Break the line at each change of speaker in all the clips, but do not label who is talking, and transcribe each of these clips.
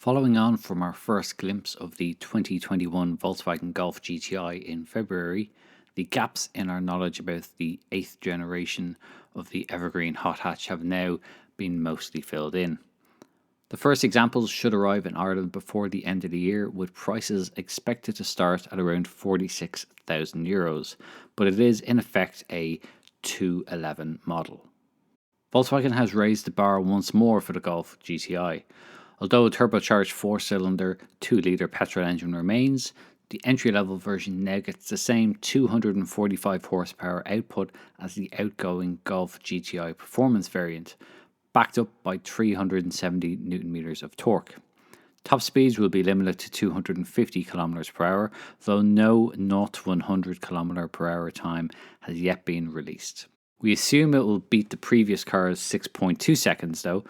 Following on from our first glimpse of the 2021 Volkswagen Golf GTI in February, the gaps in our knowledge about the 8th generation of the evergreen hot hatch have now been mostly filled in. The first examples should arrive in Ireland before the end of the year, with prices expected to start at around €46,000, but it is in effect a 211 model. Volkswagen has raised the bar once more for the Golf GTI. Although a turbocharged 4-cylinder 2-litre petrol engine remains, the entry-level version now gets the same 245 horsepower output as the outgoing Golf GTI performance variant, backed up by 370 Nm of torque. Top speeds will be limited to 250 km per hour, though no 0 to 100 km per hour time has yet been released. We assume it will beat the previous car's 6.2 seconds though,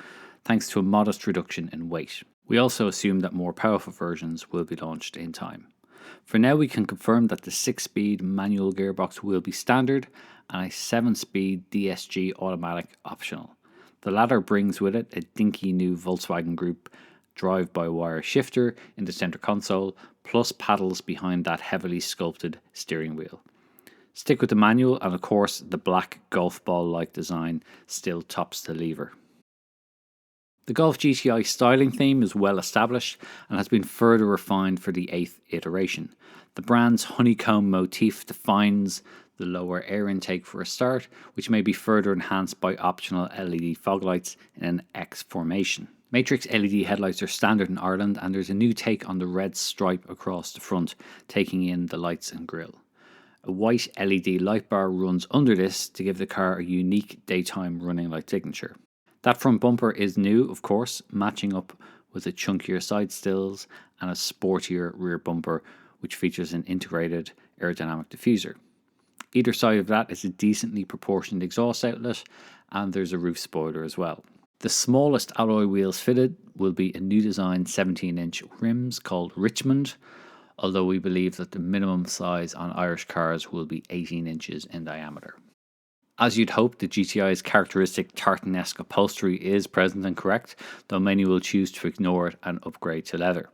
thanks to a modest reduction in weight. We also assume that more powerful versions will be launched in time. For now, we can confirm that the 6-speed manual gearbox will be standard and a 7-speed DSG automatic optional. The latter brings with it a dinky new Volkswagen Group drive-by-wire shifter in the center console, plus paddles behind that heavily sculpted steering wheel. Stick with the manual, and of course the black golf ball-like design still tops the lever. The Golf GTI styling theme is well established and has been further refined for the 8th iteration. The brand's honeycomb motif defines the lower air intake for a start, which may be further enhanced by optional LED fog lights in an X formation. Matrix LED headlights are standard in Ireland, and there's a new take on the red stripe across the front, taking in the lights and grille. A white LED light bar runs under this to give the car a unique daytime running light signature. That front bumper is new, of course, matching up with the chunkier side stills and a sportier rear bumper, which features an integrated aerodynamic diffuser. Either side of that is a decently proportioned exhaust outlet, and there's a roof spoiler as well. The smallest alloy wheels fitted will be a new design 17-inch rims called Richmond, although we believe that the minimum size on Irish cars will be 18 inches in diameter. As you'd hope, the GTI's characteristic tartan-esque upholstery is present and correct, though many will choose to ignore it and upgrade to leather.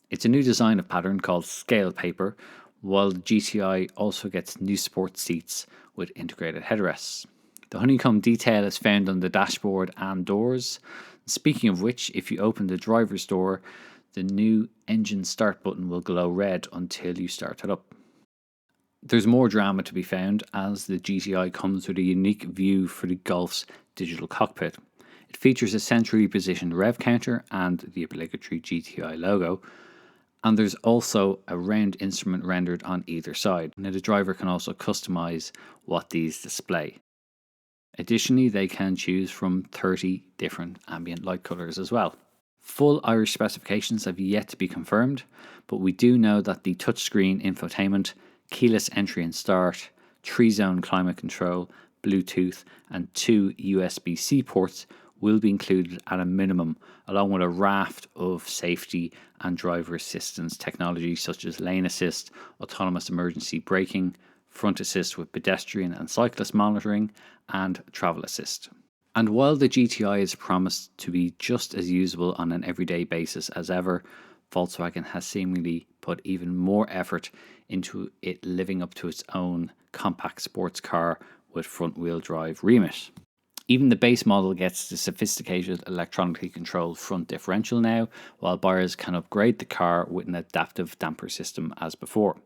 It's a new design of pattern called scale paper, while the GTI also gets new sport seats with integrated headrests. The honeycomb detail is found on the dashboard and doors. Speaking of which, if you open the driver's door, the new engine start button will glow red until you start it up. There's more drama to be found, as the GTI comes with a unique view for the Golf's digital cockpit. It features a centrally positioned rev counter and the obligatory GTI logo, and there's also a round instrument rendered on either side. Now the driver can also customize what these display. Additionally, they can choose from 30 different ambient light colors as well. Full Irish specifications have yet to be confirmed, but we do know that the touchscreen infotainment, keyless entry and start, 3-zone climate control, Bluetooth and 2 USB-C ports will be included at a minimum, along with a raft of safety and driver assistance technology such as lane assist, autonomous emergency braking, front assist with pedestrian and cyclist monitoring, and travel assist. And while the GTI is promised to be just as usable on an everyday basis as ever, Volkswagen has seemingly put even more effort into it living up to its own compact sports car with front-wheel drive remit. Even the base model gets the sophisticated electronically controlled front differential now, while buyers can upgrade the car with an adaptive damper system as before.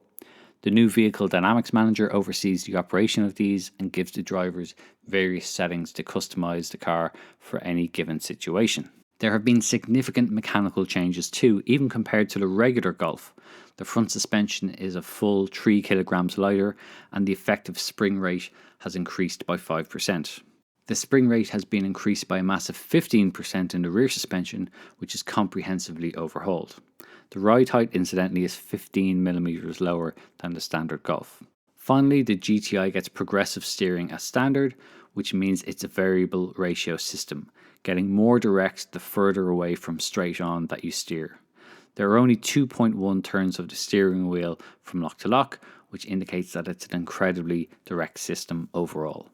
The new Vehicle Dynamics Manager oversees the operation of these and gives the drivers various settings to customize the car for any given situation. There have been significant mechanical changes too, even compared to the regular Golf. The front suspension is a full 3 kilograms lighter, and the effective spring rate has increased by 5%. The spring rate has been increased by a massive 15% in the rear suspension, which is comprehensively overhauled. The ride height, incidentally, is 15mm lower than the standard Golf. Finally, the GTI gets progressive steering as standard, which means it's a variable ratio system, getting more direct the further away from straight on that you steer. There are only 2.1 turns of the steering wheel from lock to lock, which indicates that it's an incredibly direct system overall.